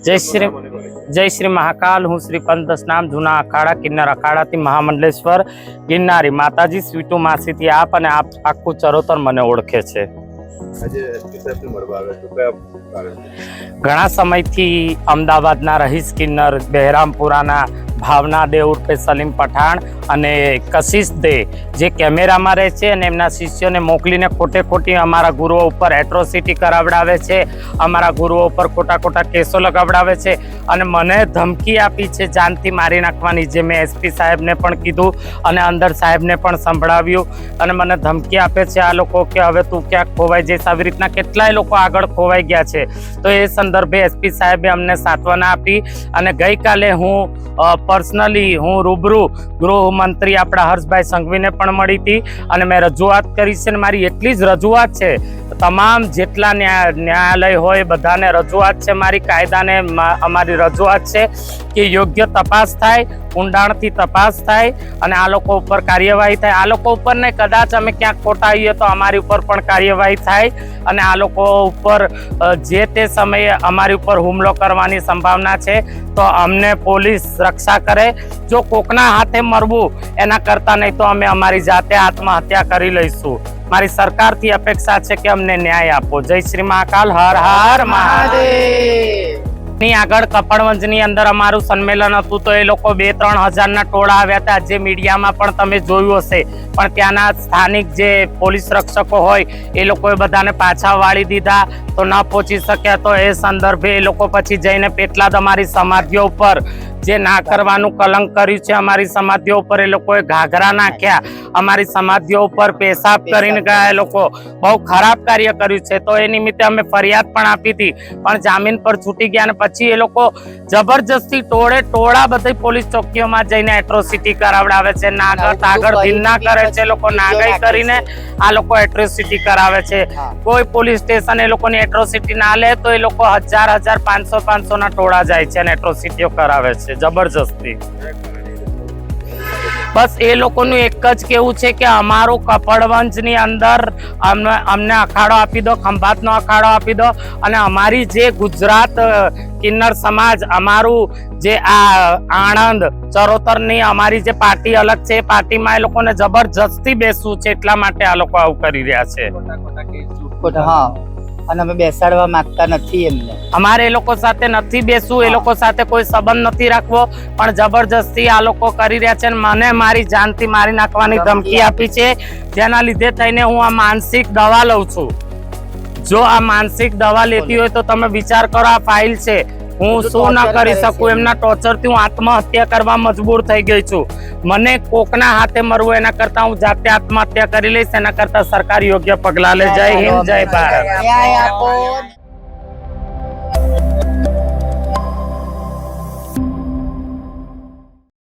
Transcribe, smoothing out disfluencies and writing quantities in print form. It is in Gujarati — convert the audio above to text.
जय श्री महाकाल। हूँ श्री पंथस्नाम जूना अखाड़ा किन्नर अखाड़ा थी महामंडलेश्वर गिरनारी माताजी स्वीटू मासी थी आप અને આપ આખું ચરોતર મને ઓળખે છે। ઘણા સમયથી અમદાવાદના રહીશ કિન્નર બહેરામપુરાના ભાવના દે ઉર્ફે સલીમ પઠાણ અને કશિશ દે જે કેમેરામાં રહે છે અને એમના શિષ્યોને મોકલીને ખોટે ખોટી અમારા ગુરુઓ ઉપર એટ્રોસિટી કરાવડાવે છે, અમારા ગુરુઓ ઉપર ખોટા ખોટા કેસો લગાવડાવે છે અને મને ધમકી આપી છે જાનથી મારી નાખવાની, જે મેં એસપી સાહેબને પણ કીધું અને અંદર સાહેબને પણ સંભળાવ્યું અને મને ધમકી આપે છે આ લોકો કે હવે તું ક્યાંક ખોવાઈ જઈશ। આવી રીતના કેટલાય લોકો આગળ ખોવાઈ ગયા છે। તો એ સંદર્ભે એસપી સાહેબે અમને સાંત્વના આપી અને ગઈકાલે હું पर्सनली हूँ रूबरू गृहमंत्री अपना हर्षभाई संघवीने पण मळी थी अने मैं रजूआत करी छे। मारी एटली ज रजूआत छे, तमाम जेटला न्यायालय होय बधाने रजूआत छे, मारी कायदाने अमारी रजूआत छे कि योग्य तपास थाय, ઊંડાણથી તપાસ થાય અને આ લોકો ઉપર કાર્યવાહી થાય। આ લોકો ઉપર ને કદાચ અમે ક્યાંક ખોટા આવીએ તો અમારી ઉપર પણ કાર્યવાહી થાય અને આ લોકો ઉપર જે તે સમયે અમારી ઉપર હુમલો કરવાની સંભાવના છે તો અમને પોલીસ રક્ષા કરે। જો કોકના હાથે મરવું એના કરતા નહીં તો અમે અમારી જાતે આત્મહત્યા કરી લઈશું। મારી સરકારથી અપેક્ષા છે કે અમને ન્યાય આપો। જય શ્રી મહાકાલ, હર હર મહાદેવ। આગળ કપડવંજની અંદર અમારું સંમેલન હતું તો એ લોકો 2-3 હજારના ટોળા આવ્યા હતા, જે મીડિયામાં પણ તમે જોયું હશે, પણ ત્યાંના સ્થાનિક જે પોલીસ રક્ષકો હોય એ લોકોએ બધાને પાછા વાળી દીધા તો ન પહોંચી શક્યા। તો એ સંદર્ભે એ લોકો પછી જઈને પેટલાદ અમારી સમાધિઓ ઉપર જે ના કરવાનું કલંક કર્યું છે, અમારી સમાધિઓ ઉપર એ લોકોએ ઘાઘરા નાખ્યા, અમારી સમાધિઓ ઉપર પેશાબ કરીને ગયા, એ લોકો બહુ ખરાબ કાર્ય કર્યું છે। તો એ નિમિત્તે અમે ફરિયાદ પણ આપી હતી પણ જામીન પર છૂટી ગયા અને પછી એ લોકો જબરજસ્તી ટોળા બધી પોલીસ ચોકીઓમાં જઈને એટ્રોસિટી કરાવડાવે છે, આગળ ભિન્ના કરે છે, લોકો નાગાઈ કરીને આ લોકો એટ્રોસિટી કરાવે છે। કોઈ પોલીસ સ્ટેશન એ લોકોની એટ્રોસિટી ના લે તો એ લોકો 1000 500 ના ટોળા જાય છે અને એટ્રોસિટીઓ કરાવે છે જબરજસ્તી। બસ એ લોકોનું એક જ કેવું છે કે અમારું કપડવંજની અંદર અમને અખાડો આપી દો, ખંભાતનો અખાડો આપી દો અને અમારી જે ગુજરાત કિન્નર સમાજ, અમારું જે આ આણંદ ચરોતરની અમારી જે પાર્ટી અલગ છે એ પાર્ટીમાં એ લોકોને જબરજસ્તી બેસવું છે, એટલા માટે આ લોકો આવું કરી રહ્યા છે। હા, અને અમે બેસાડવા માંગતા નથી એમને, અમારે એ લોકો સાથે નથી બેસવું, એ લોકો સાથે કોઈ સંબંધ નથી રાખવો, પણ જબરજસ્તી આ લોકો કરી રહ્યા છે। મને મારી જાનથી મારી નાખવાની ધમકી આપી છે, જેના લીધે થઈને હું આ માનસિક દવા લઉં છું। જો આ માનસિક દવા લેતી હોય તો તમે વિચાર કરો, આ ફાઇલ છે, હું શું ન કરી શકું, એમના ટોર્ચરથી હું આત્મહત્યા કરવા મજબૂર થઈ ગઈ છું। મને કોકના હાથે મરવું એના કરતા હું જાતે આત્મહત્યા કરી લઈશ, એના કરતા સરકાર યોગ્ય પગલાં લે। જય હિન્દ, જય ભારત।